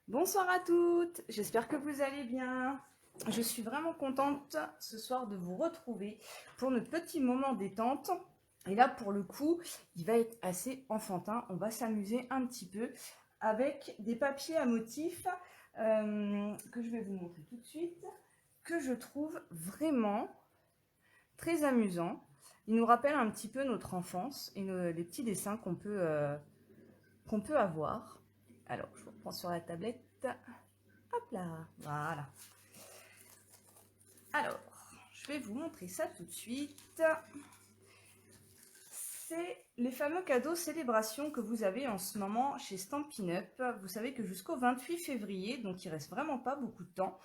Bonsoir à toutes, j'espère que vous allez bien. Je suis vraiment contente ce soir de vous retrouver pour notre petit moment détente. Et là, pour le coup, il va être assez enfantin. On va s'amuser un petit peu avec des papiers à motifs que je vais vous montrer tout de suite, que je trouve vraiment très amusants. Ils nous rappellent un petit peu notre enfance et les petits dessins qu'on peut avoir. Alors, je reprends sur la tablette. Hop là, voilà. Alors, je vais vous montrer ça tout de suite. C'est les fameux cadeaux célébration que vous avez en ce moment chez Stampin' Up. Vous savez que jusqu'au 28 février, donc il reste vraiment pas beaucoup de temps,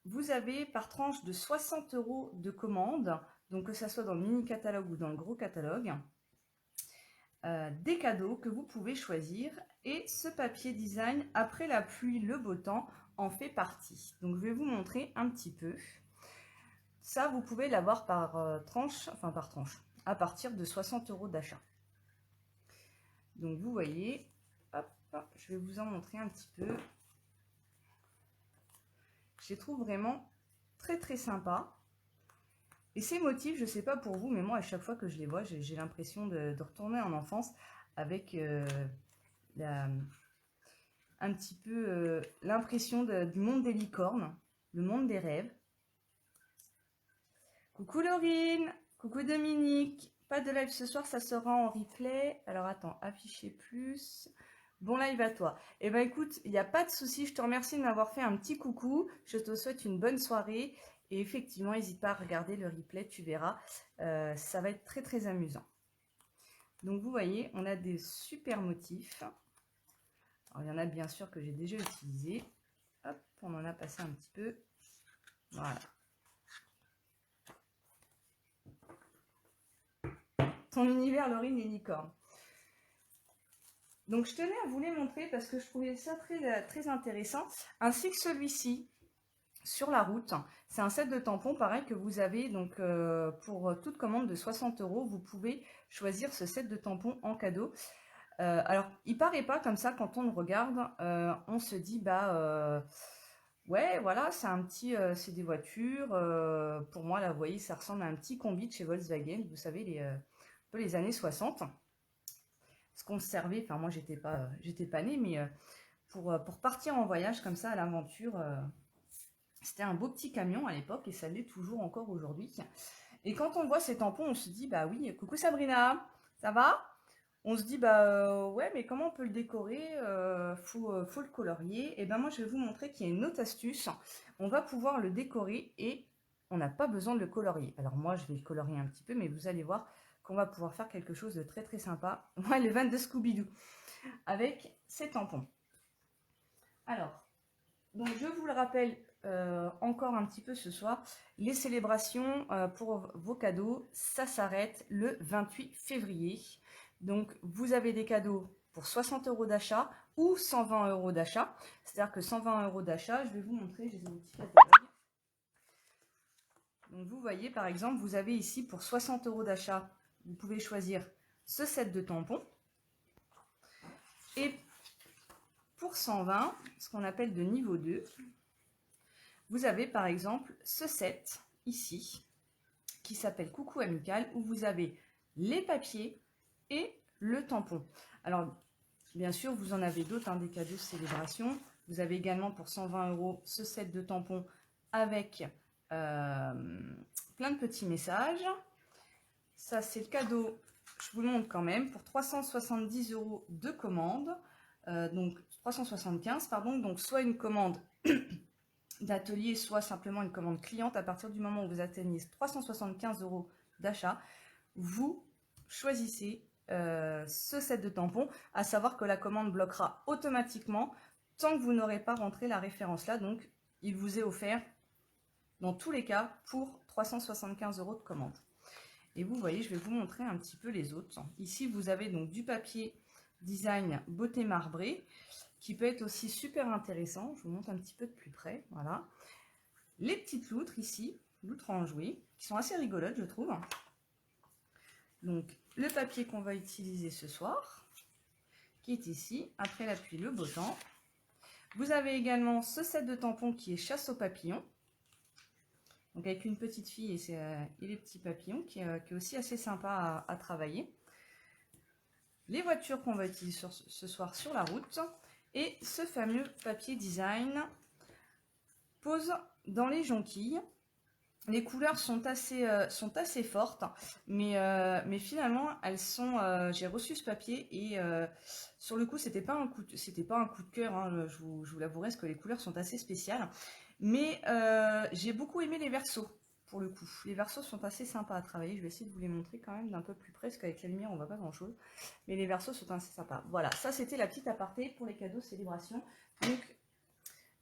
vous avez par tranche de 60 € de commande, donc que ça soit dans le mini catalogue ou dans le gros catalogue, des cadeaux que vous pouvez choisir, et ce papier design après la pluie, le beau temps en fait partie. Donc je vais vous montrer un petit peu. Ça, vous pouvez l'avoir par tranche, enfin par tranche, à partir de 60 € d'achat. Donc vous voyez, hop, je vais vous en montrer un petit peu. Je les trouve vraiment très très sympas. Et ces motifs, je ne sais pas pour vous, mais moi à chaque fois que je les vois, j'ai l'impression de retourner en enfance avec un petit peu l'impression du monde des licornes, le monde des rêves. Coucou Laurine, coucou Dominique. Pas de live ce soir, ça sera en replay. Alors attends, afficher plus. Bon live à toi. Eh ben écoute, il n'y a pas de souci, je te remercie de m'avoir fait un petit coucou. Je te souhaite une bonne soirée. Et effectivement, n'hésite pas à regarder le replay, tu verras. Ça va être très très amusant. Donc vous voyez, on a des super motifs. Alors, il y en a bien sûr que j'ai déjà utilisé. Hop, on en a passé un petit peu. Voilà. Ton univers, Laurine, les licornes. Donc je tenais à vous les montrer parce que je trouvais ça très, très intéressant. Ainsi que celui-ci, sur la route. C'est un set de tampons, pareil, que vous avez donc pour toute commande de 60 €. Vous pouvez choisir ce set de tampons en cadeau. Alors, il paraît pas comme ça quand on le regarde. On se dit, ouais, voilà, c'est un petit, c'est des voitures. Pour moi, là, vous voyez, ça ressemble à un petit combi de chez Volkswagen. Vous savez, un peu les années 60. Ce qu'on se servait, enfin, moi, j'étais pas née, mais pour partir en voyage comme ça à l'aventure, c'était un beau petit camion à l'époque et ça l'est toujours encore aujourd'hui. Et quand on voit ces tampons, on se dit, bah oui, coucou Sabrina, ça va? On se dit, ouais, mais comment on peut le décorer? Faut le colorier. Et ben moi, je vais vous montrer qu'il y a une autre astuce. On va pouvoir le décorer et on n'a pas besoin de le colorier. Alors moi, je vais le colorier un petit peu, mais vous allez voir qu'on va pouvoir faire quelque chose de très très sympa. Moi, le van de Scooby-Doo avec ces tampons. Alors, donc je vous le rappelle encore un petit peu ce soir, les célébrations pour vos cadeaux, ça s'arrête le 28 février. Donc vous avez des cadeaux pour 60 € d'achat ou 120 € d'achat. C'est-à-dire que 120 € d'achat, je vais vous montrer, j'ai des petits catalogues. Donc vous voyez par exemple, vous avez ici pour 60 € d'achat, vous pouvez choisir ce set de tampons. Et pour 120, ce qu'on appelle de niveau 2, vous avez par exemple ce set ici qui s'appelle Coucou Amical, où vous avez les papiers et le tampon. Alors bien sûr vous en avez d'autres, des cadeaux de célébration. Vous avez également pour 120 € ce set de tampons avec plein de petits messages. Ça c'est le cadeau, je vous le montre quand même, pour 370 € de commande. Donc 375 pardon, donc soit une commande d'atelier, soit simplement une commande cliente. À partir du moment où vous atteignez 375 € d'achat, vous choisissez ce set de tampons, à savoir que la commande bloquera automatiquement tant que vous n'aurez pas rentré la référence là. Donc il vous est offert dans tous les cas pour 375 € de commande. Et vous voyez, je vais vous montrer un petit peu les autres. Ici vous avez donc du papier design beauté marbrée, qui peut être aussi super intéressant. Je vous montre un petit peu de plus près. Voilà. Les petites loutres ici, loutres enjouées, qui sont assez rigolotes, je trouve. Donc, le papier qu'on va utiliser ce soir, qui est ici. Après l'appui, le beau temps. Vous avez également ce set de tampons qui est chasse aux papillons. Donc avec une petite fille et les petits papillons qui est aussi assez sympa à travailler. Les voitures qu'on va utiliser ce soir sur la route. Et ce fameux papier design pose dans les jonquilles. Les couleurs sont assez fortes, mais finalement elles sont. J'ai reçu ce papier et sur le coup c'était pas un coup de cœur. Hein, je vous l'avouerai, parce que les couleurs sont assez spéciales. Mais j'ai beaucoup aimé les versos pour le coup. Les versos sont assez sympas à travailler. Je vais essayer de vous les montrer quand même d'un peu plus près, parce qu'avec la lumière on voit pas grand chose. Mais les versos sont assez sympas. Voilà, ça c'était la petite aparté pour les cadeaux célébration. Donc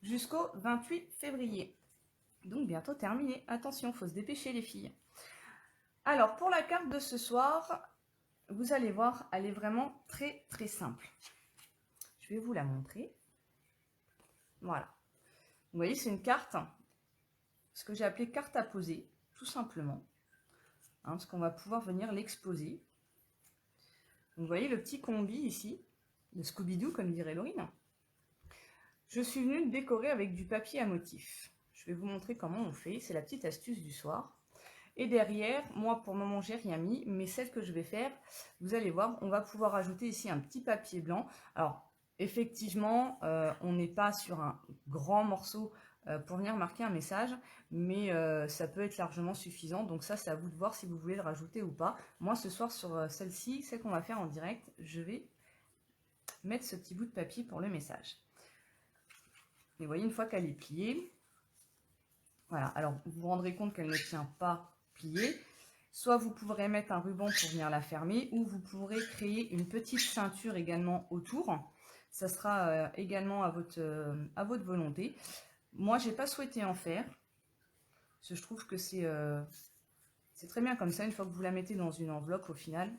jusqu'au 28 février. Donc bientôt terminé. Attention, faut se dépêcher les filles. Alors pour la carte de ce soir, vous allez voir, elle est vraiment très très simple. Je vais vous la montrer. Voilà. Vous voyez, c'est une carte, ce que j'ai appelé carte à poser, tout simplement. Hein, parce qu'on va pouvoir venir l'exposer. Donc vous voyez le petit combi ici, de Scooby-Doo comme dirait Laurine. Je suis venue le décorer avec du papier à motif. Je vais vous montrer comment on fait, c'est la petite astuce du soir. Et derrière, moi pour le moment j'ai rien mis, mais celle que je vais faire, vous allez voir, on va pouvoir ajouter ici un petit papier blanc. Alors effectivement, on n'est pas sur un grand morceau pour venir marquer un message, mais ça peut être largement suffisant. Donc ça, c'est à vous de voir si vous voulez le rajouter ou pas. Moi ce soir sur celle-ci, celle qu'on va faire en direct, je vais mettre ce petit bout de papier pour le message. Et vous voyez, une fois qu'elle est pliée, voilà, alors vous vous rendrez compte qu'elle ne tient pas pliée. Soit vous pourrez mettre un ruban pour venir la fermer, ou vous pourrez créer une petite ceinture également autour. Ça sera également à votre volonté. Moi, j'ai pas souhaité en faire, parce que je trouve que c'est très bien comme ça. Une fois que vous la mettez dans une enveloppe, au final,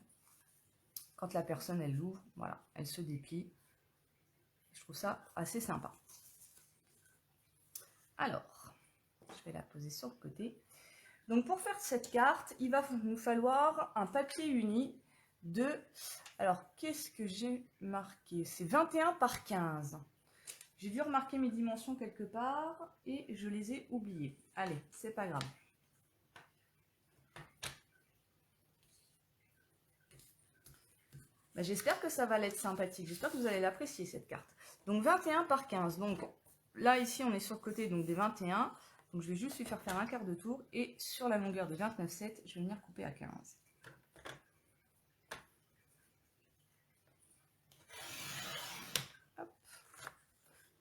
quand la personne elle l'ouvre, voilà, elle se déplie. Je trouve ça assez sympa. Alors, je vais la poser sur le côté. Donc pour faire cette carte, il va nous falloir un papier uni de... Alors, qu'est-ce que j'ai marqué? C'est 21 par 15. J'ai dû remarquer mes dimensions quelque part et je les ai oubliées. Allez, c'est pas grave. Ben, j'espère que ça va être sympathique. J'espère que vous allez l'apprécier cette carte. Donc 21 par 15. Donc là, ici, on est sur le côté donc, des 21. Donc je vais juste lui faire un quart de tour. Et sur la longueur de 29,7, je vais venir couper à 15. Hop.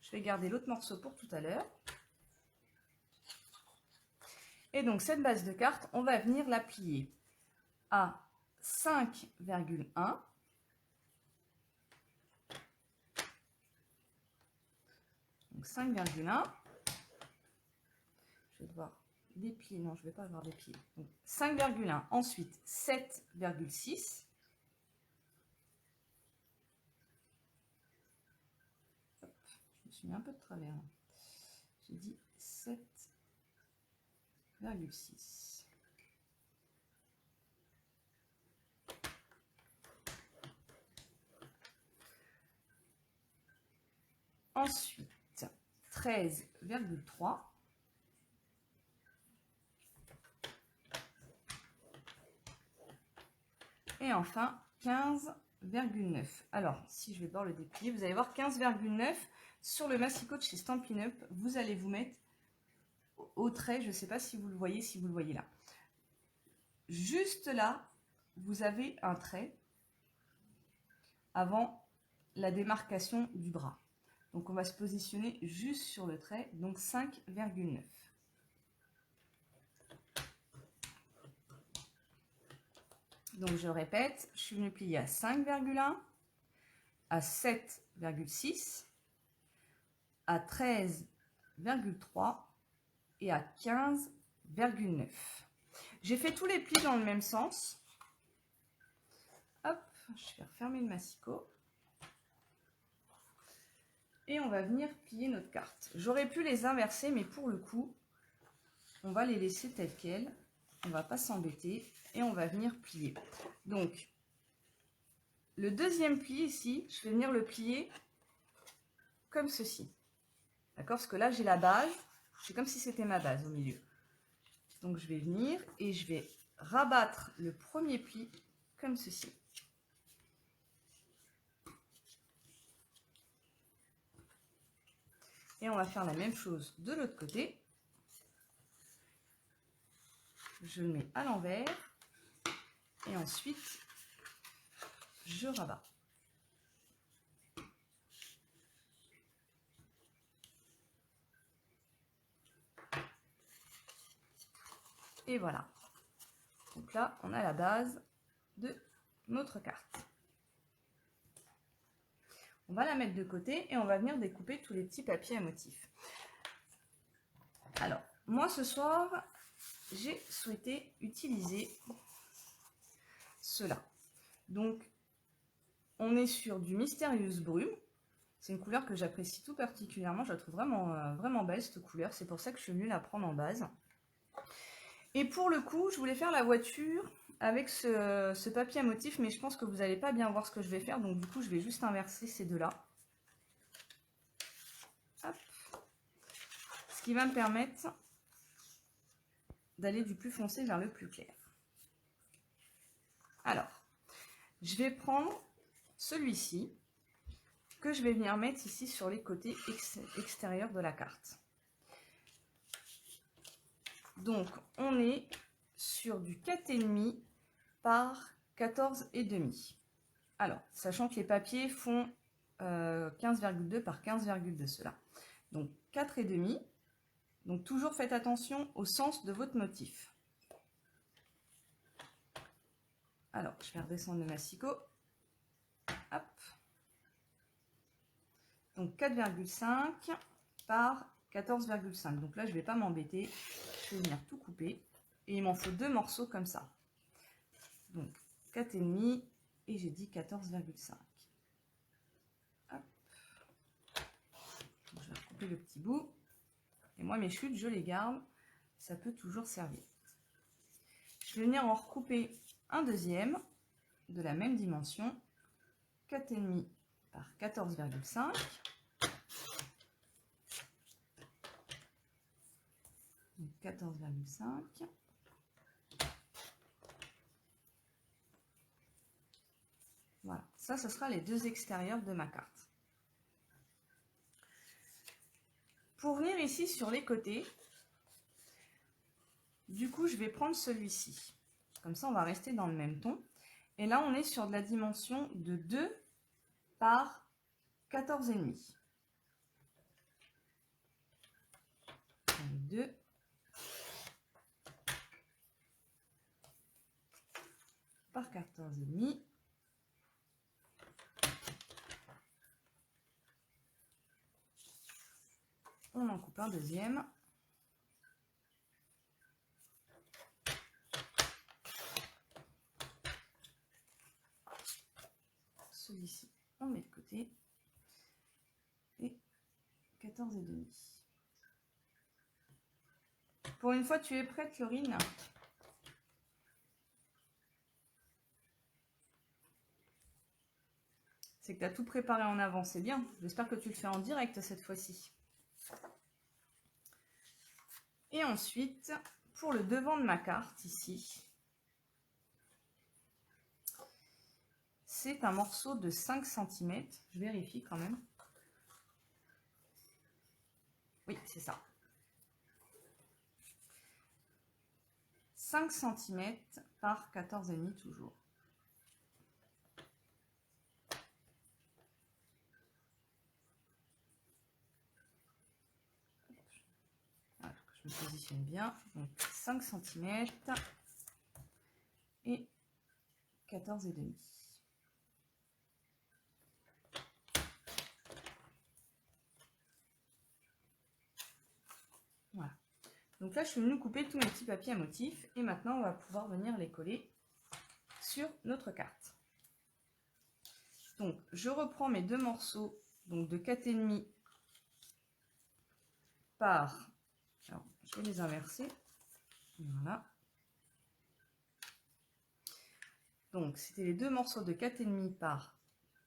Je vais garder l'autre morceau pour tout à l'heure. Et donc cette base de carte, on va venir la plier à 5,1. Donc 5,1. Je vais devoir déplier. Non, je ne vais pas avoir déplié. 5,1. Ensuite 7,6. Je me suis mis un peu de travers. J'ai dit 7,6. Ensuite 13,3. Et enfin 15,9. Alors, si je vais voir le déplier, vous allez voir 15,9 sur le massicot de chez Stampin' Up. Vous allez vous mettre au trait, je ne sais pas si vous le voyez, là. Juste là, vous avez un trait avant la démarcation du bras. Donc, on va se positionner juste sur le trait, donc 5,9. Donc, je répète, je suis venue plier à 5,1, à 7,6, à 13,3 et à 15,9. J'ai fait tous les plis dans le même sens. Hop, je vais refermer le massicot. Et on va venir plier notre carte. J'aurais pu les inverser, mais pour le coup, on va les laisser telles quelles. On ne va pas s'embêter et on va venir plier. Donc, le deuxième pli ici, je vais venir le plier comme ceci. D'accord? Parce que là, j'ai la base. C'est comme si c'était ma base au milieu. Donc, je vais venir et je vais rabattre le premier pli comme ceci. Et on va faire la même chose de l'autre côté. Je le mets à l'envers. Et ensuite, je rabats. Et voilà. Donc là, on a la base de notre carte. On va la mettre de côté et on va venir découper tous les petits papiers à motifs. Alors, moi ce soir, j'ai souhaité utiliser cela. Donc, on est sur du Mystérieuse Brume. C'est une couleur que j'apprécie tout particulièrement. Je la trouve vraiment, vraiment belle cette couleur. C'est pour ça que je suis venue la prendre en base. Et pour le coup, je voulais faire la voiture avec ce papier à motif, mais je pense que vous n'allez pas bien voir ce que je vais faire. Donc du coup, je vais juste inverser ces deux-là. Ce qui va me permettre d'aller du plus foncé vers le plus clair. Alors, je vais prendre celui-ci, que je vais venir mettre ici sur les côtés extérieurs de la carte. Donc, on est sur du 4,5 par 14,5. Alors, sachant que les papiers font 15,2 par 15,2 cela. Donc, 4,5. Donc, toujours faites attention au sens de votre motif. Alors, je vais redescendre le massicot. Hop. Donc, 4,5 par 14,5. Donc là, je ne vais pas m'embêter. Je vais venir tout couper. Et il m'en faut deux morceaux comme ça. Donc, 4,5 et j'ai dit 14,5. Je vais couper le petit bout. Et moi, mes chutes, je les garde. Ça peut toujours servir. Je vais venir en recouper un deuxième de la même dimension. 4,5 par 14,5. Donc 14,5. Voilà, ça, ce sera les deux extérieurs de ma carte. Pour venir ici sur les côtés, du coup, je vais prendre celui-ci. Comme ça, on va rester dans le même ton. Et là, on est sur de la dimension de 2 par 14,5. 2 par 14,5. On en coupe un deuxième. Celui-ci, on met de côté. Et 14,5. Pour une fois, tu es prête, Laurine? C'est que tu as tout préparé en avance, c'est bien. J'espère que tu le fais en direct cette fois-ci. Et ensuite, pour le devant de ma carte, ici, c'est un morceau de 5 cm. Je vérifie quand même. Oui, c'est ça. 5 cm par 14,5 toujours. Voilà, je me positionne bien. Donc 5 cm et 14,5. Voilà. Donc là, je suis venue couper tous mes petits papiers à motifs et maintenant, on va pouvoir venir les coller sur notre carte. Donc, je reprends mes deux morceaux donc de 4,5 par... Alors, je vais les inverser. Voilà. Donc, c'était les deux morceaux de 4,5 par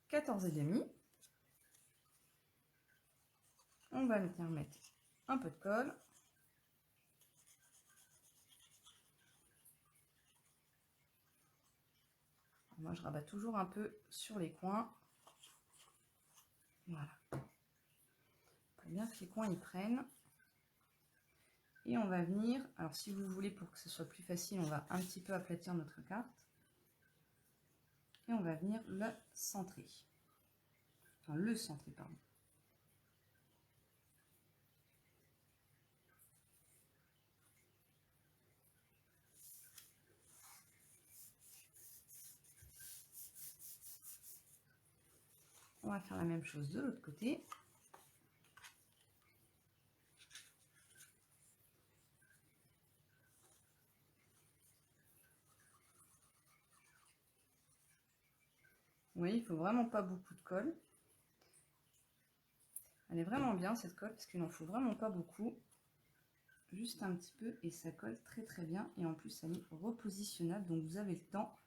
14,5. On va venir mettre un peu de colle. Moi, je rabats toujours un peu sur les coins. Voilà. Pour bien que les coins y prennent. Et on va venir, alors si vous voulez, pour que ce soit plus facile, on va un petit peu aplatir notre carte. Et on va venir le centrer. Enfin, le centrer, pardon. On va faire la même chose de l'autre côté. Vous voyez, il ne faut vraiment pas beaucoup de colle. Elle est vraiment bien cette colle parce qu'il n'en faut vraiment pas beaucoup. Juste un petit peu et ça colle très très bien. Et en plus, elle est repositionnable. Donc vous avez le temps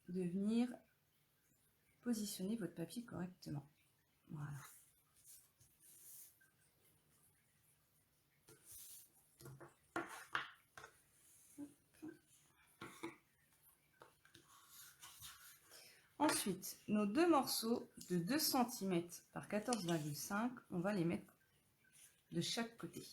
de venir positionner votre papier correctement. Voilà. Ensuite, nos deux morceaux de 2 cm par 14,5, on va les mettre de chaque côté.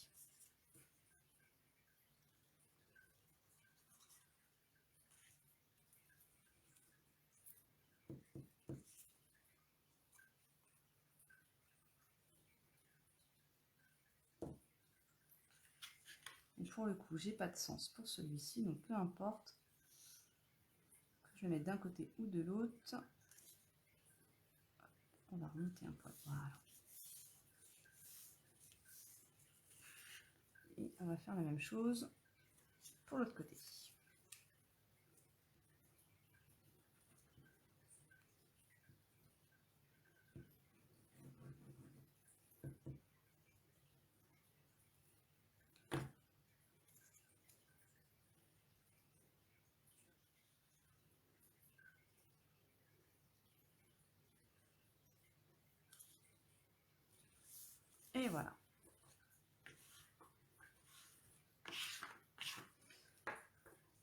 Et pour le coup, j'ai pas de sens pour celui-ci, donc peu importe. Je vais mettre d'un côté ou de l'autre. On va remonter un poil. Voilà. Et on va faire la même chose pour l'autre côté. Et voilà.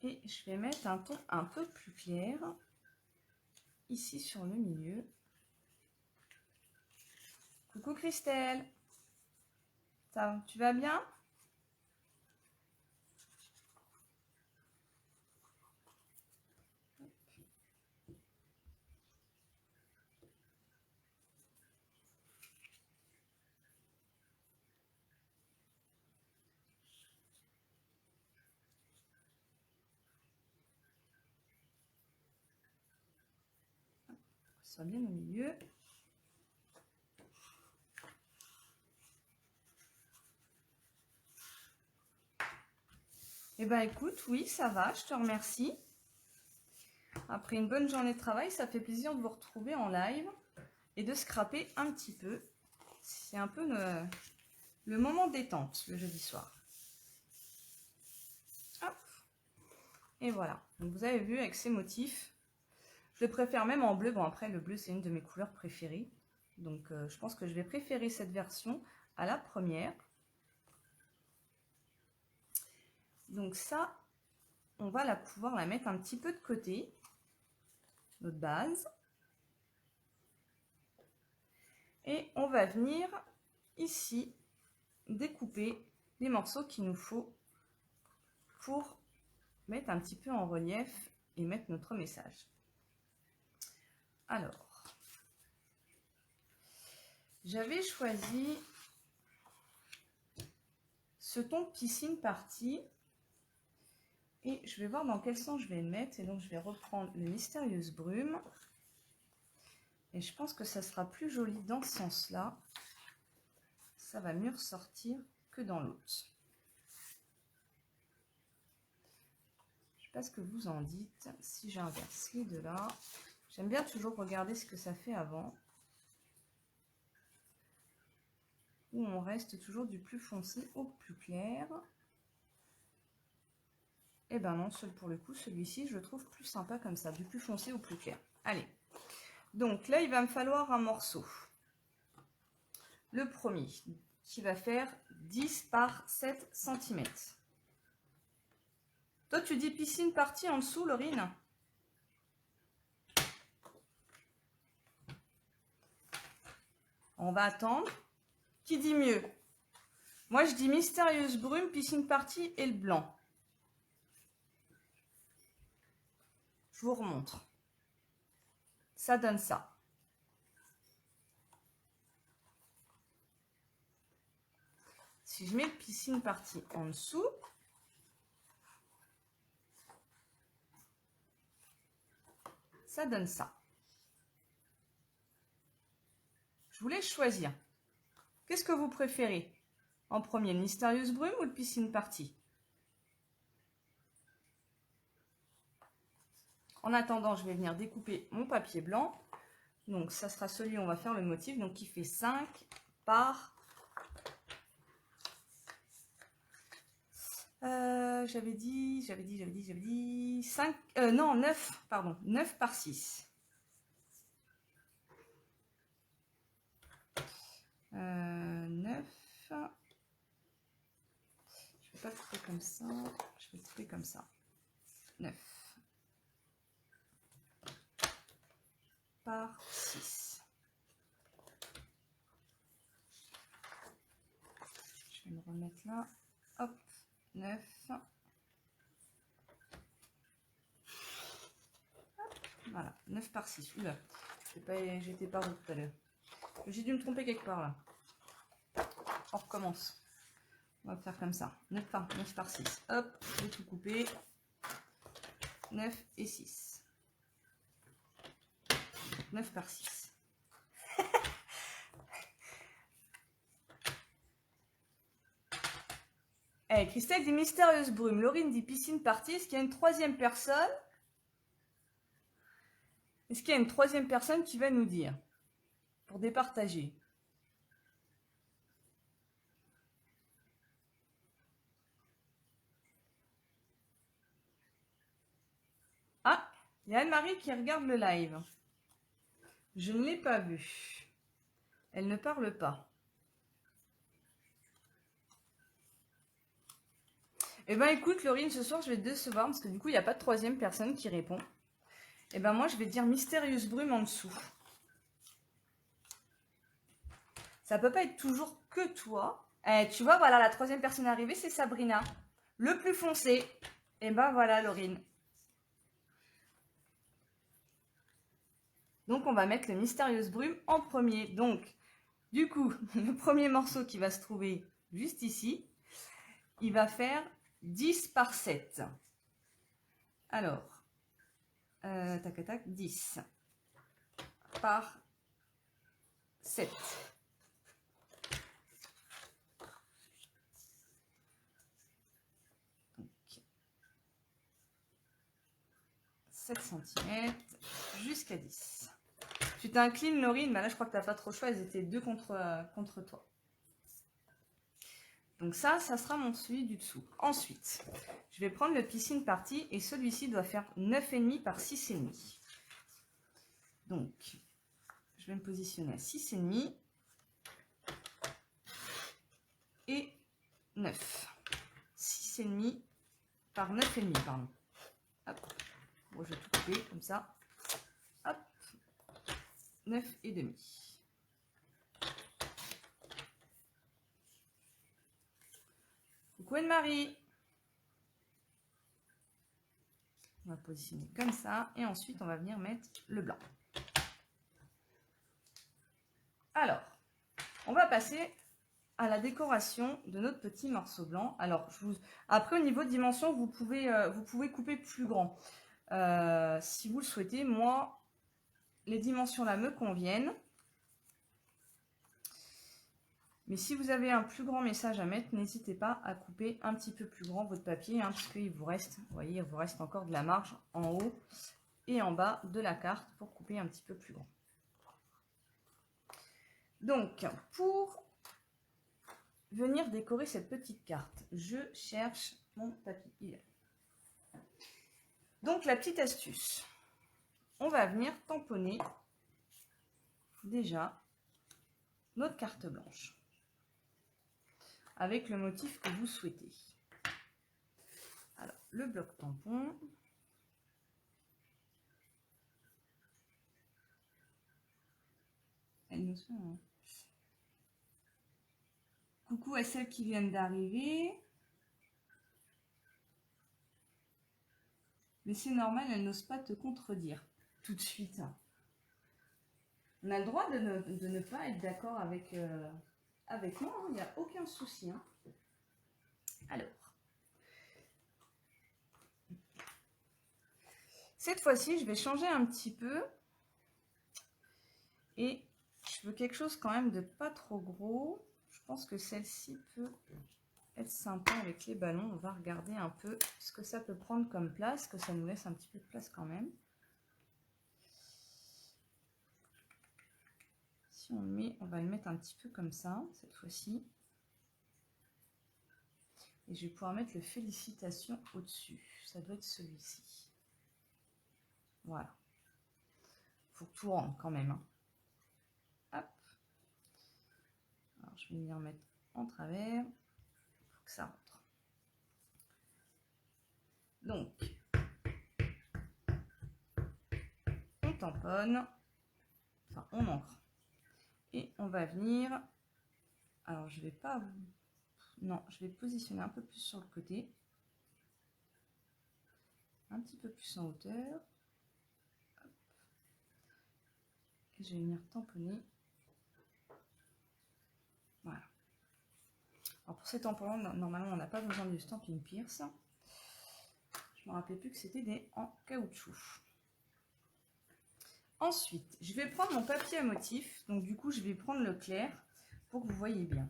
Et je vais mettre un ton un peu plus clair ici sur le milieu. Coucou Christelle, ça, tu vas bien? Soit bien au milieu. Eh ben écoute, oui, ça va, je te remercie. Après une bonne journée de travail, ça fait plaisir de vous retrouver en live et de scraper un petit peu. C'est un peu le moment détente le jeudi soir. Hop. Et voilà, donc vous avez vu avec ces motifs, je le préfère même en bleu. Bon après le bleu c'est une de mes couleurs préférées. Donc je pense que je vais préférer cette version à la première. Donc ça, on va pouvoir la mettre un petit peu de côté, notre base. Et on va venir ici découper les morceaux qu'il nous faut pour mettre un petit peu en relief et mettre notre message. Alors, j'avais choisi ce ton piscine party et je vais voir dans quel sens je vais le mettre. Et donc je vais reprendre le Mystérieuse Brume et je pense que ça sera plus joli dans ce sens là. Ça va mieux ressortir que dans l'autre. Je sais pas ce que vous en dites si j'inverse les deux là. J'aime bien toujours regarder ce que ça fait avant. Où on reste toujours du plus foncé au plus clair. Eh ben non, pour le coup, celui-ci, je le trouve plus sympa comme ça, du plus foncé au plus clair. Allez, donc là, il va me falloir un morceau. Le premier, qui va faire 10 par 7 cm. Toi, tu dis piscine partie en dessous, Laurine? On va attendre. Qui dit mieux? Moi, je dis mystérieuse brume, piscine partie et le blanc. Je vous remontre. Ça donne ça. Si je mets piscine partie en dessous, ça donne ça. Je vous laisse choisir. Qu'est-ce que vous préférez? En premier, le mystérieuse brume ou le piscine partie? En attendant, je vais venir découper mon papier blanc. Donc, ça sera celui où on va faire le motif. Donc, qui fait 5 par... j'avais dit 5... non, 9, pardon. 9 par 6. 9... Je ne vais pas couper comme ça. Je vais couper comme ça. 9. Par 6. Je vais me remettre là. Hop, 9. Hop, voilà, 9 par 6. Oula, j'étais pas tout à l'heure. J'ai dû me tromper quelque part là. On recommence. On va faire comme ça. 9 par 6. Hop, je vais tout couper. 9 et 6. 9 par 6. Hey, Christelle dit mystérieuse brume. Laurine dit piscine partie. Est-ce qu'il y a une troisième personne? Est-ce qu'il y a une troisième personne qui va nous dire? Pour départager. Ah, il y a Anne-Marie qui regarde le live. Je ne l'ai pas vue. Elle ne parle pas. Eh ben écoute, Laurine, ce soir, je vais te décevoir parce que du coup, il n'y a pas de troisième personne qui répond. Eh ben moi, je vais dire mystérieuse brume en dessous. Ça peut pas être toujours que toi. Eh, tu vois, voilà, la troisième personne arrivée, c'est Sabrina. Le plus foncé. Eh ben voilà, Laurine. Donc, on va mettre le mystérieuse brume en premier. Donc, du coup, le premier morceau qui va se trouver juste ici, il va faire 10 par 7. Alors, tac, tac, 10 par 7. Donc, 7 cm jusqu'à 10. Tu t'inclines, Laurine, mais là, je crois que tu n'as pas trop le choix. Elles étaient deux contre toi. Donc ça sera mon celui du dessous. Ensuite, je vais prendre le piscine partie et celui-ci doit faire 9,5 par 6,5. Donc, je vais me positionner à 6,5 et 9. 6,5 par 9,5, pardon. Hop. Bon, je vais tout couper comme ça. Hop. 9,5. Coucou Anne-Marie. On va positionner comme ça. Et ensuite, on va venir mettre le blanc. Alors, on va passer à la décoration de notre petit morceau blanc. Alors, après, au niveau de dimension, vous pouvez couper plus grand. Si vous le souhaitez, moi, les dimensions là me conviennent. Mais si vous avez un plus grand message à mettre, n'hésitez pas à couper un petit peu plus grand votre papier, hein, parce qu'il vous reste, vous voyez, il vous reste encore de la marge en haut et en bas de la carte pour couper un petit peu plus grand. Donc, pour venir décorer cette petite carte, je cherche mon papier. Donc la petite astuce, on va venir tamponner déjà notre carte blanche avec le motif que vous souhaitez. Alors, le bloc tampon. Coucou à celles qui viennent d'arriver. Mais c'est normal, elles n'osent pas te contredire tout de suite. On a le droit de ne pas être d'accord avec moi, hein, il n'y a aucun souci. Hein. Alors, cette fois-ci, je vais changer un petit peu. Et je veux quelque chose quand même de pas trop gros. Je pense que celle-ci peut être sympa avec les ballons. On va regarder un peu ce que ça peut prendre comme place, que ça nous laisse un petit peu de place quand même. Si on le met, on va le mettre un petit peu comme ça, cette fois-ci. Et je vais pouvoir mettre le félicitations au-dessus. Ça doit être celui-ci. Voilà. Il faut que tout rentre quand même. Hein. Hop. Alors, je vais venir mettre en travers pour que ça rentre. Donc, on tamponne, enfin on ancre. Et on va venir, alors je vais pas, non, je vais positionner un peu plus sur le côté. Un petit peu plus en hauteur. Hop. Et je vais venir tamponner. Voilà. Alors pour ces tampons-là, normalement on n'a pas besoin du Stampin' Pierce. Je ne me rappelais plus que c'était des en caoutchouc. Ensuite, je vais prendre mon papier à motif. Donc du coup, je vais prendre le clair pour que vous voyez bien.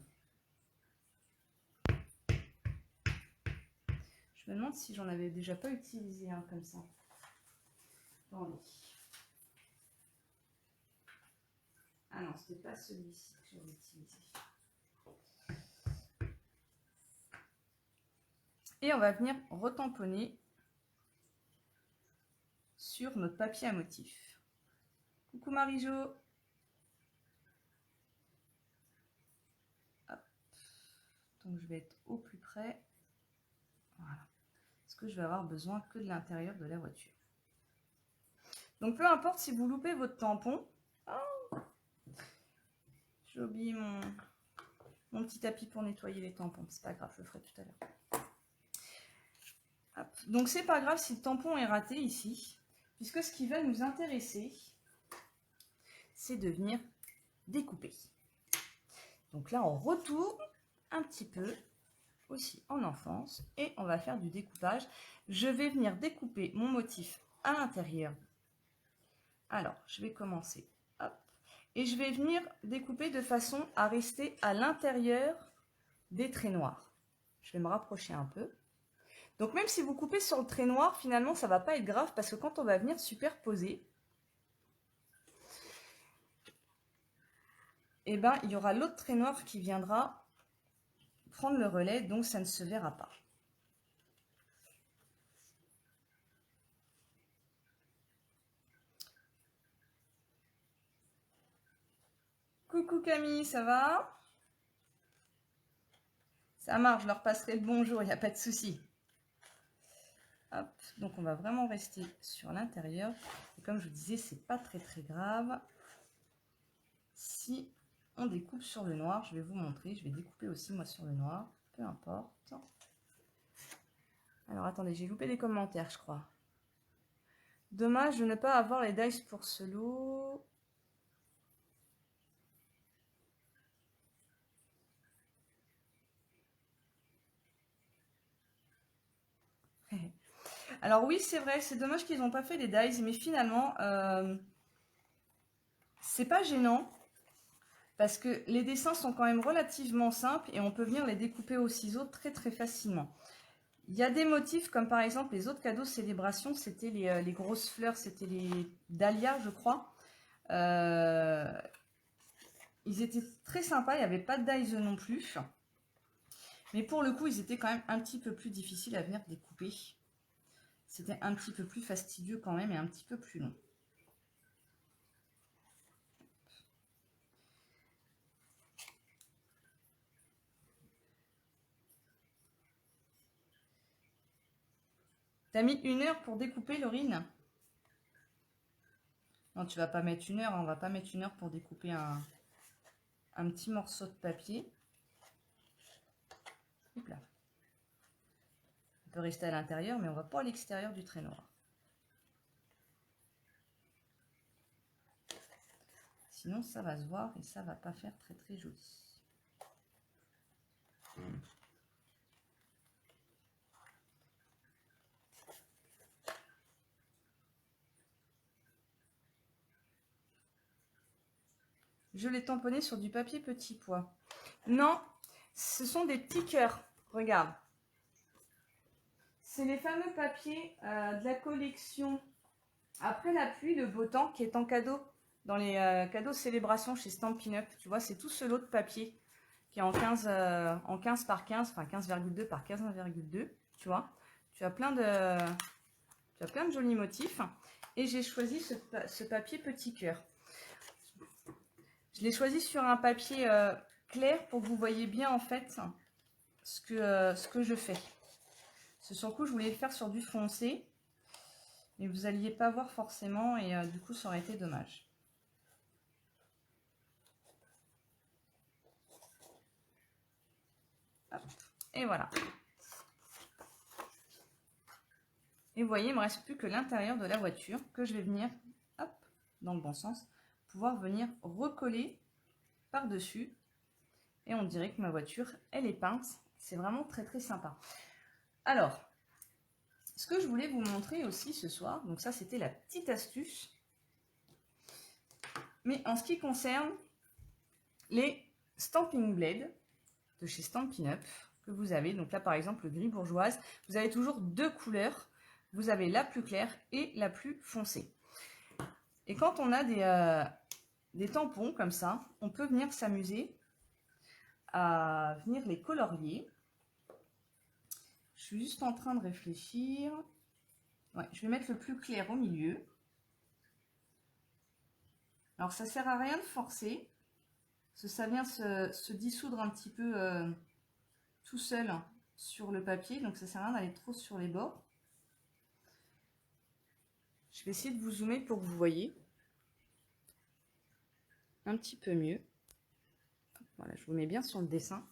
Je me demande si j'en avais déjà pas utilisé un comme ça. Attendez. Ah non, c'était pas celui-ci que j'avais utilisé. Et on va venir retamponner sur notre papier à motif. Coucou Marie-Jo. Donc je vais être au plus près. Voilà. Parce que je vais avoir besoin que de l'intérieur de la voiture. Donc peu importe si vous loupez votre tampon. Oh, j'ai oublié mon petit tapis pour nettoyer les tampons. C'est pas grave, je le ferai tout à l'heure. Donc c'est pas grave si le tampon est raté ici. Puisque ce qui va nous intéresser, c'est de venir découper. Donc là, on retourne un petit peu aussi en enfance et on va faire du découpage. Je vais venir découper mon motif à l'intérieur. Alors, je vais commencer. Hop, et je vais venir découper de façon à rester à l'intérieur des traits noirs. Je vais me rapprocher un peu. Donc même si vous coupez sur le trait noir, finalement, ça ne va pas être grave parce que quand on va venir superposer, eh ben, il y aura l'autre trait noir qui viendra prendre le relais, donc ça ne se verra pas. Coucou Camille, ça va? Ça marche, je leur passerai le bonjour, il n'y a pas de souci. Hop, donc on va vraiment rester sur l'intérieur. Et comme je vous disais, c'est pas très grave. Si on découpe sur le noir, je vais vous montrer. Je vais découper aussi moi sur le noir, peu importe. Alors attendez, j'ai loupé des commentaires, je crois. Dommage de ne pas avoir les dice pour ce lot. Alors oui, c'est vrai, c'est dommage qu'ils n'ont pas fait les dice, mais finalement, c'est pas gênant. Parce que les dessins sont quand même relativement simples et on peut venir les découper au ciseau très facilement. Il y a des motifs comme par exemple les autres cadeaux célébration, c'était les grosses fleurs, c'était les dahlias je crois. Ils étaient très sympas, il n'y avait pas de dies non plus. Mais pour le coup, ils étaient quand même un petit peu plus difficiles à venir découper. c'était un petit peu plus fastidieux quand même et un petit peu plus long. T'as mis 1 heure pour découper, Laurine? Non, tu vas pas mettre 1 heure, hein, on va pas mettre 1 heure pour découper un petit morceau de papier. Hop là. On peut rester à l'intérieur, mais on va pas à l'extérieur du trait noir. Sinon, ça va se voir et ça va pas faire très très joli. Je l'ai tamponné sur du papier petit pois. Non, ce sont des petits cœurs. Regarde. C'est les fameux papiers de la collection Après la pluie, le beau temps, qui est en cadeau dans les cadeaux célébration chez Stampin' Up. Tu vois, c'est tout ce lot de papier qui est en 15 par 15, enfin 15,2 par 15,2. Tu vois, tu as plein de jolis motifs. Et j'ai choisi ce papier petit cœur. Je l'ai choisi sur un papier clair pour que vous voyez bien en fait ce que je fais. Sur le coup, je voulais le faire sur du foncé, mais vous n'alliez pas voir forcément et du coup, ça aurait été dommage. Hop. Et voilà. Et vous voyez, il ne me reste plus que l'intérieur de la voiture que je vais venir, hop, dans le bon sens, pouvoir venir recoller par-dessus. Et on dirait que ma voiture, elle est peinte. C'est vraiment très très sympa. Alors, ce que je voulais vous montrer aussi ce soir, donc ça c'était la petite astuce. Mais en ce qui concerne les Stampin' Blade de chez Stampin' Up que vous avez, donc là par exemple le gris bourgeoise, vous avez toujours 2 couleurs. Vous avez la plus claire et la plus foncée. Et quand on a des tampons comme ça, on peut venir s'amuser à venir les colorier. Je suis juste en train de réfléchir. Ouais, je vais mettre le plus clair au milieu. Alors ça sert à rien de forcer, parce que ça vient se dissoudre un petit peu tout seul sur le papier, donc ça sert à rien d'aller trop sur les bords. Je vais essayer de vous zoomer pour que vous voyez un petit peu mieux. Voilà, je vous mets bien sur le dessin.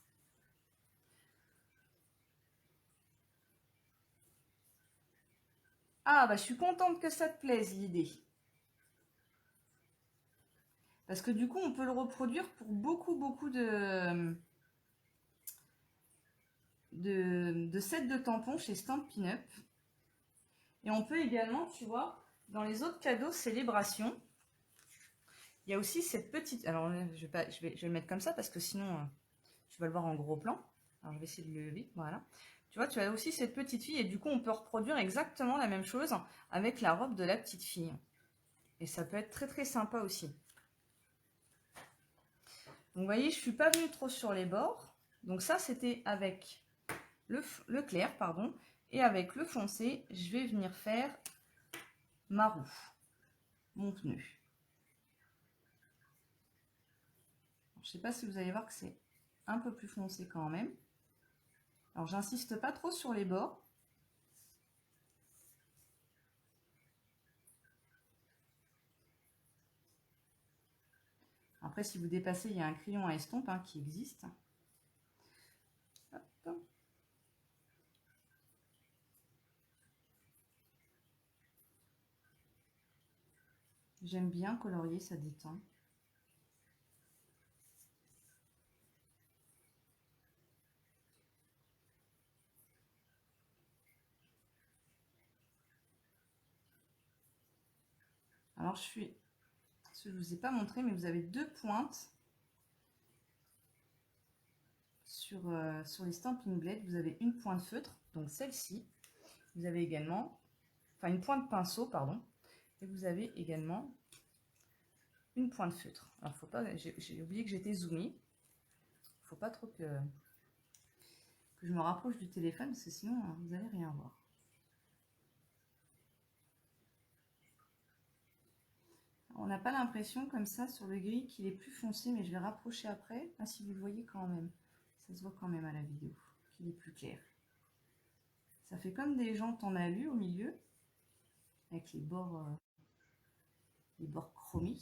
Ah, bah je suis contente que ça te plaise, l'idée. Parce que du coup, on peut le reproduire pour beaucoup de sets de tampons chez Stampin' Up. Et on peut également, tu vois, dans les autres cadeaux célébration, il y a aussi cette petite... Alors, je vais le mettre comme ça parce que sinon, tu vas le voir en gros plan. Alors, je vais essayer de le lever, voilà. Tu vois, tu as aussi cette petite fille et du coup, on peut reproduire exactement la même chose avec la robe de la petite fille. Et ça peut être très très sympa aussi. Donc, vous voyez, je ne suis pas venue trop sur les bords. Donc ça, c'était avec le clair, pardon. Et avec le foncé, je vais venir faire ma roue, mon pneu. Je ne sais pas si vous allez voir que c'est un peu plus foncé quand même. Alors, j'insiste pas trop sur les bords. Après, si vous dépassez, il y a un crayon à estompe qui existe. Hop. J'aime bien colorier, ça détend. Alors, je ne vous ai pas montré, mais vous avez 2 pointes sur les Stampin' Blade. Vous avez une pointe feutre, donc celle-ci. Vous avez également, enfin une pointe pinceau, pardon. Et vous avez également une pointe feutre. Alors, faut pas, j'ai oublié que j'étais zoomée. Faut pas trop que je me rapproche du téléphone, parce que sinon, vous n'allez rien voir. On n'a pas l'impression comme ça sur le gris qu'il est plus foncé, mais je vais rapprocher après. Ah, si vous le voyez quand même, ça se voit quand même à la vidéo, qu'il est plus clair. Ça fait comme des jantes en alu au milieu, avec les bords chromés.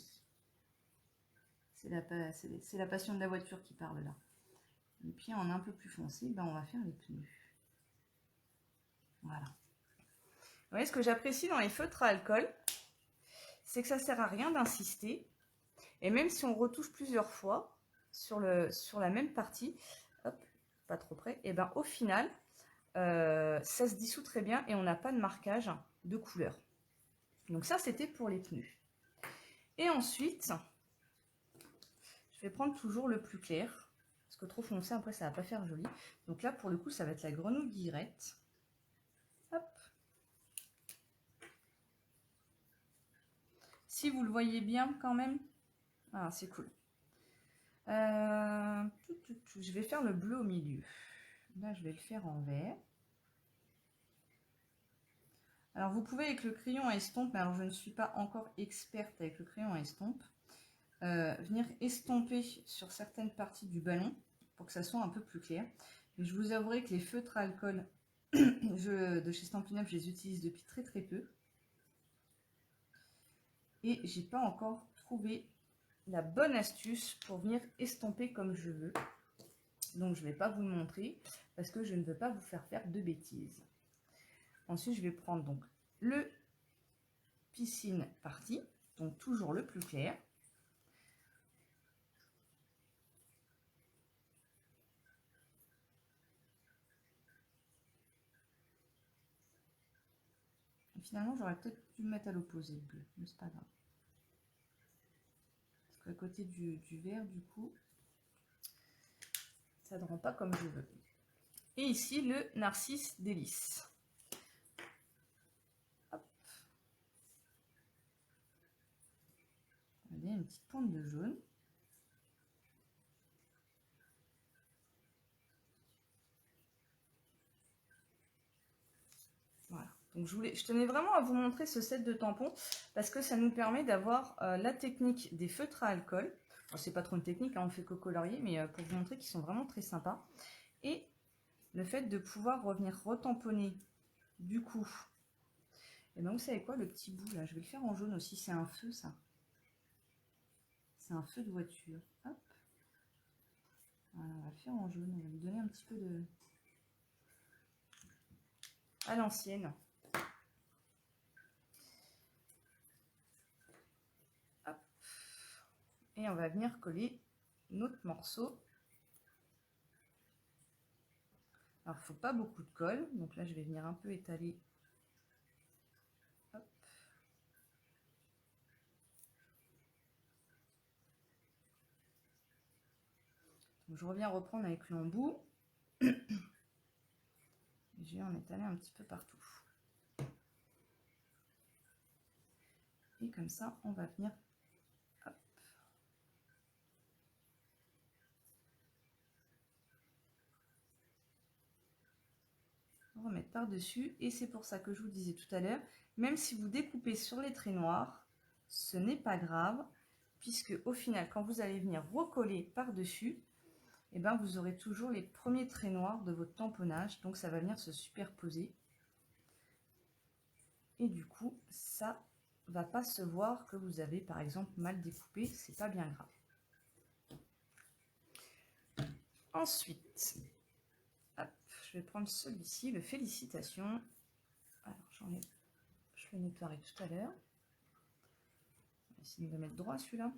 C'est la passion de la voiture qui parle là. Et puis en un peu plus foncé, ben, on va faire les pneus. Voilà. Vous voyez, ce que j'apprécie dans les feutres à alcool, c'est que ça ne sert à rien d'insister. Et même si on retouche plusieurs fois sur la même partie, hop, pas trop près, et ben au final, ça se dissout très bien et on n'a pas de marquage de couleur. Donc ça, c'était pour les pneus. Et ensuite, je vais prendre toujours le plus clair, parce que trop foncé, après, ça va pas faire joli. Donc là, pour le coup, ça va être la grenouille guillerette. Hop. Si vous le voyez bien quand même, ah, c'est cool. Je vais faire le bleu au milieu. Là, je vais le faire en vert. Alors, vous pouvez avec le crayon à estompe, mais alors je ne suis pas encore experte avec le crayon à estompe, venir estomper sur certaines parties du ballon pour que ça soit un peu plus clair. Mais je vous avouerai que les feutres à alcool de chez Stampin' Up, je les utilise depuis très très peu. Et j'ai pas encore trouvé la bonne astuce pour venir estomper comme je veux. Donc, je ne vais pas vous le montrer parce que je ne veux pas vous faire de bêtises. Ensuite, je vais prendre donc le piscine parti, donc toujours le plus clair. Et finalement, j'aurais peut-être dû le mettre à l'opposé, le bleu, mais c'est pas grave. Parce qu'à côté du vert, du coup, ça ne rend pas comme je veux. Et ici, le narcisse délice. Hop. On va donner une petite pointe de jaune. Voilà. Donc je tenais vraiment à vous montrer ce set de tampons parce que ça nous permet d'avoir la technique des feutres à alcool. C'est pas trop une technique, hein, on fait que colorier, mais pour vous montrer qu'ils sont vraiment très sympas. Et le fait de pouvoir revenir retamponner du coup. Et bien vous savez quoi, le petit bout là, je vais le faire en jaune aussi, c'est un feu ça. C'est un feu de voiture. Hop. Voilà, on va le faire en jaune, on va lui donner un petit peu de... à l'ancienne. Hop. Et on va venir coller notre morceau. Alors, il ne faut pas beaucoup de colle, donc là, je vais venir un peu étaler. Hop. Donc, je reviens reprendre avec l'embout. Je vais en étaler un petit peu partout. Et comme ça, on va venir... Hop. Remettre par-dessus. Et c'est pour ça que je vous disais tout à l'heure, même si vous découpez sur les traits noirs, ce n'est pas grave, puisque au final, quand vous allez venir recoller par-dessus, et ben vous aurez toujours les premiers traits noirs de votre tamponnage, donc ça va venir se superposer. Et du coup, ça va pas se voir que vous avez par exemple mal découpé, c'est pas bien grave. Ensuite, hop, je vais prendre celui-ci, le Félicitations. Alors j'enlève, je le nettoierai tout à l'heure. On va essayer de le mettre droit celui-là.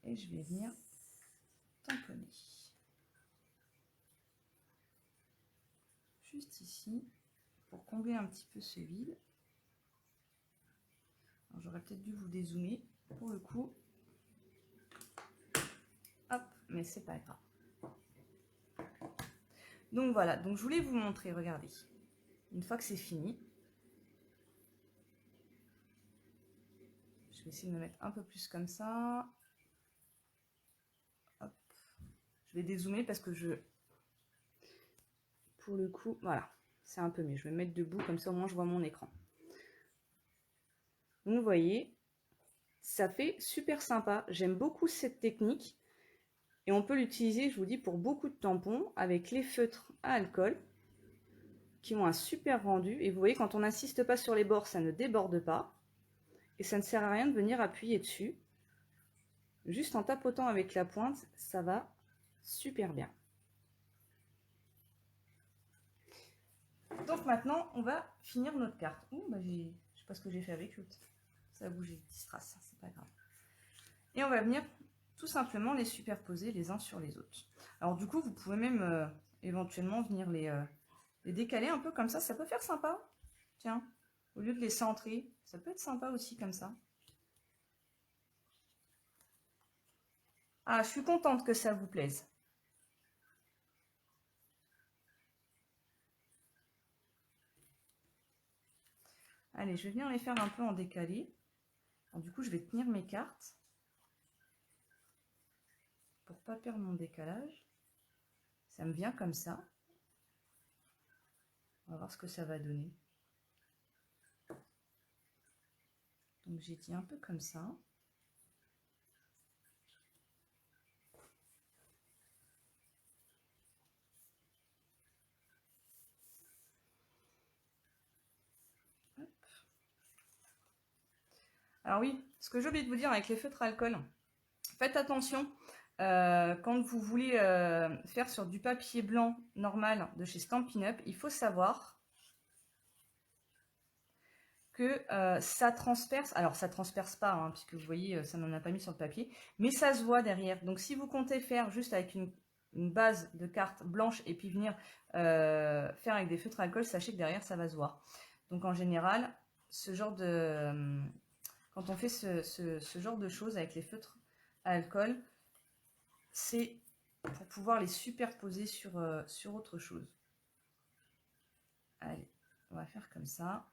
Et je vais venir tamponner. Juste ici, pour combler un petit peu ce vide. J'aurais peut-être dû vous dézoomer pour le coup. Hop, mais c'est pas grave. Donc voilà, donc je voulais vous montrer, regardez. Une fois que c'est fini, je vais essayer de me mettre un peu plus comme ça. Hop. Je vais dézoomer parce que je pour le coup, voilà, c'est un peu mieux. Je vais me mettre debout, comme ça au moins je vois mon écran. Donc vous voyez, ça fait super sympa. J'aime beaucoup cette technique. Et on peut l'utiliser, je vous dis, pour beaucoup de tampons avec les feutres à alcool qui ont un super rendu. Et vous voyez, quand on n'insiste pas sur les bords, ça ne déborde pas. Et ça ne sert à rien de venir appuyer dessus. Juste en tapotant avec la pointe, ça va super bien. Donc maintenant, on va finir notre carte. Ouh, bah je sais pas ce que j'ai fait avec l'autre. Ça a bougé, petit strass, c'est pas grave. Et on va venir tout simplement les superposer les uns sur les autres. Alors du coup, vous pouvez même éventuellement venir les décaler un peu comme ça peut faire sympa. Tiens, au lieu de les centrer, ça peut être sympa aussi comme ça. Ah, je suis contente que ça vous plaise. Allez, je vais venir les faire un peu en décalé. Alors, du coup, je vais tenir mes cartes pour pas perdre mon décalage. Ça me vient comme ça. On va voir ce que ça va donner. Donc j'ai dit un peu comme ça. Hop. Alors oui, ce que j'ai oublié de vous dire avec les feutres alcool, faites attention quand vous voulez faire sur du papier blanc normal de chez Stampin' Up, il faut savoir que ça transperce. Alors ça transperce pas, hein, puisque vous voyez, ça n'en a pas mis sur le papier, mais ça se voit derrière. Donc si vous comptez faire juste avec une base de cartes blanche et puis venir faire avec des feutres alcool, sachez que derrière ça va se voir. Donc en général, ce genre de quand on fait ce genre de choses avec les feutres à alcool, c'est pour pouvoir les superposer sur autre chose. Allez, on va faire comme ça.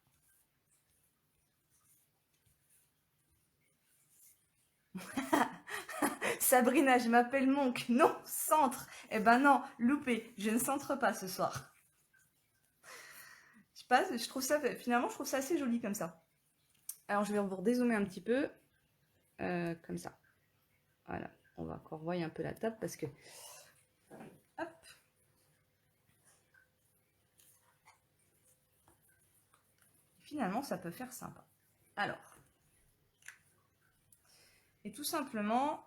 Sabrina, je m'appelle Monk. Non, centre. Eh ben non, loupé. Je ne centre pas ce soir. Je sais pas, je trouve ça, finalement, je trouve ça assez joli comme ça. Alors, je vais vous redézoomer un petit peu. Comme ça. Voilà. On va encore voir un peu la table parce que... Hop. Finalement, ça peut faire sympa. Alors. Et tout simplement,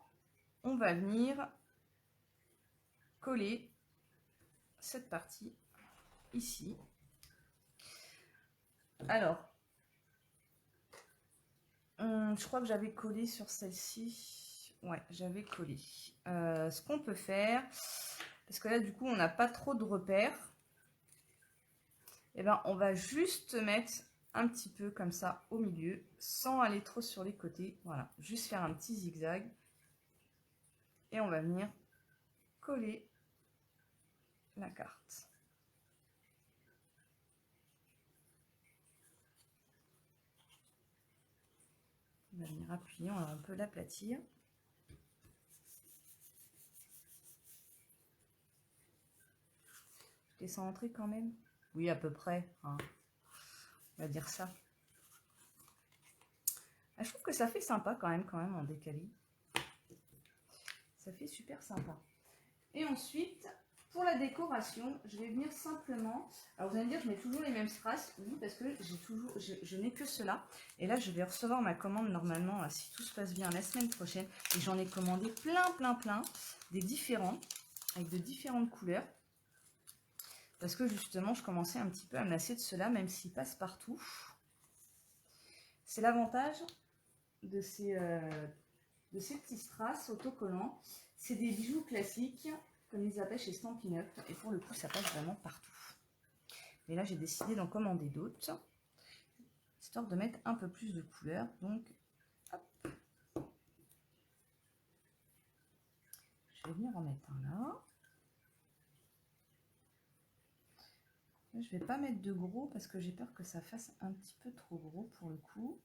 on va venir coller cette partie ici. Alors, je crois que j'avais collé sur celle-ci. Ouais, j'avais collé. Ce qu'on peut faire, parce que là, du coup, on n'a pas trop de repères. Et ben, on va juste mettre un petit peu comme ça au milieu, sans aller trop sur les côtés. Voilà, juste faire un petit zigzag. Et on va venir coller la carte. On va venir appuyer, on va un peu l'aplatir. Je descends entrer quand même. Oui, à peu près. Hein. On va dire ça. Ah, je trouve que ça fait sympa quand même en décalé. Ça fait super sympa. Et ensuite, pour la décoration, je vais venir simplement... Alors vous allez me dire, je mets toujours les mêmes strass. Oui, parce que je n'ai que cela. Et là, je vais recevoir ma commande normalement, là, si tout se passe bien, la semaine prochaine. Et j'en ai commandé plein, des différents, avec de différentes couleurs. Parce que justement, je commençais un petit peu à me lasser de cela, même s'il passe partout. C'est l'avantage de ces petits strass autocollants. C'est des bijoux classiques, comme ils appellent chez Stampin' Up. Et pour le coup, ça passe vraiment partout. Mais là, j'ai décidé d'en commander d'autres, histoire de mettre un peu plus de couleurs. Donc, hop. Je vais venir en mettre un là. Là, je vais pas mettre de gros parce que j'ai peur que ça fasse un petit peu trop gros pour le coup.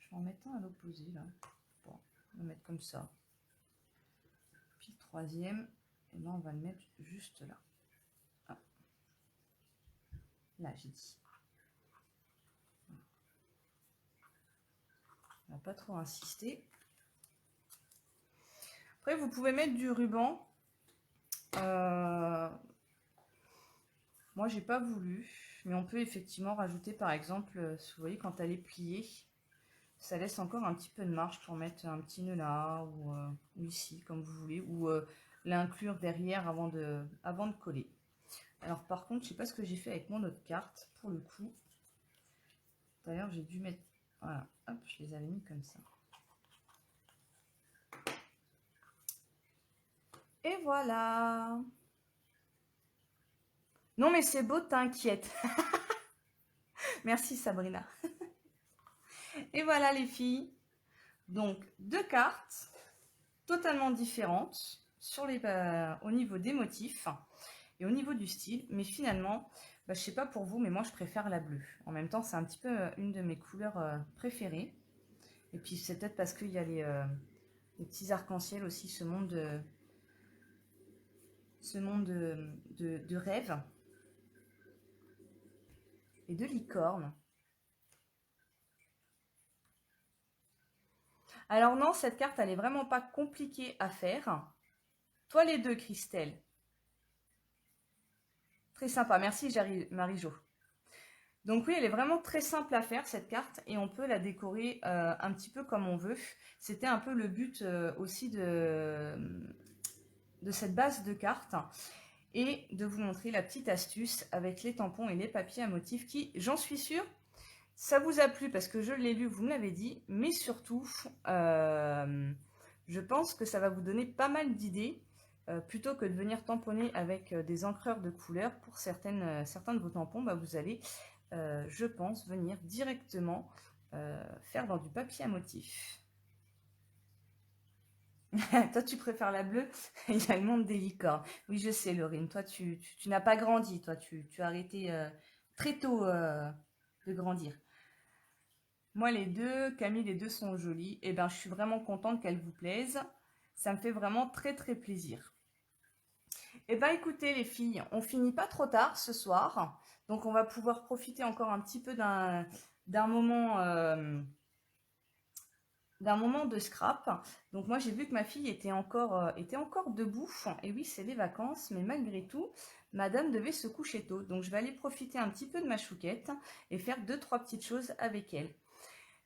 Je vais en mettre un à l'opposé là. Bon, on va mettre comme ça. Puis le troisième. Et là, on va le mettre juste là. Hop. Là, j'ai dit. On va pas trop insister. Après, vous pouvez mettre du ruban. Moi, j'ai pas voulu. Mais on peut effectivement rajouter, par exemple, vous voyez, quand elle est pliée, ça laisse encore un petit peu de marge pour mettre un petit nœud là, ou ici, comme vous voulez, ou l'inclure derrière avant de coller. Alors, par contre, je sais pas ce que j'ai fait avec mon autre carte, pour le coup. D'ailleurs, j'ai dû mettre... Voilà, hop, je les avais mis comme ça. Et voilà. Non, mais c'est beau, t'inquiète. Merci, Sabrina. Et voilà, les filles. Donc, 2 cartes totalement différentes sur au niveau des motifs et au niveau du style. Mais finalement, je sais pas pour vous, mais moi, je préfère la bleue. En même temps, c'est un petit peu une de mes couleurs préférées. Et puis, c'est peut-être parce qu'il y a les petits arcs-en-ciel aussi, ce monde de rêve et de licorne. Alors non, cette carte, elle est vraiment pas compliquée à faire. Toi les deux, Christelle. Très sympa. Merci, Marie-Jo. Donc oui, elle est vraiment très simple à faire, cette carte, et on peut la décorer un petit peu comme on veut. C'était un peu le but aussi de cette base de cartes, et de vous montrer la petite astuce avec les tampons et les papiers à motifs qui, j'en suis sûre, ça vous a plu parce que je l'ai lu, vous me l'avez dit, mais surtout, je pense que ça va vous donner pas mal d'idées, plutôt que de venir tamponner avec des encreurs de couleurs. Pour certains de vos tampons, vous allez, je pense, venir directement faire dans du papier à motif. Toi, tu préfères la bleue. Il y a le monde des licornes. Oui, je sais, Laurine. Toi, tu n'as pas grandi. Toi, tu as arrêté très tôt de grandir. Moi, les deux, Camille, les deux sont jolies. Et ben, je suis vraiment contente qu'elles vous plaisent. Ça me fait vraiment très, très plaisir. Et ben, écoutez, les filles, on finit pas trop tard ce soir. Donc, on va pouvoir profiter encore un petit peu d'un moment... d'un moment de scrap. Donc moi j'ai vu que ma fille était encore debout. Et oui, c'est les vacances, mais malgré tout, madame devait se coucher tôt. Donc je vais aller profiter un petit peu de ma chouquette et faire 2-3 petites choses avec elle.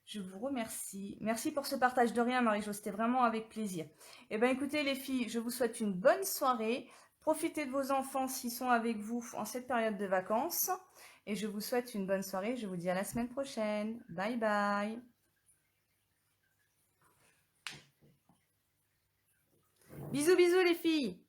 Je vous remercie. Merci pour ce partage de rien, Marie-Jo. C'était vraiment avec plaisir. Eh bien écoutez les filles, je vous souhaite une bonne soirée. Profitez de vos enfants s'ils sont avec vous en cette période de vacances. Et je vous souhaite une bonne soirée. Je vous dis à la semaine prochaine. Bye bye. Bisous, bisous les filles!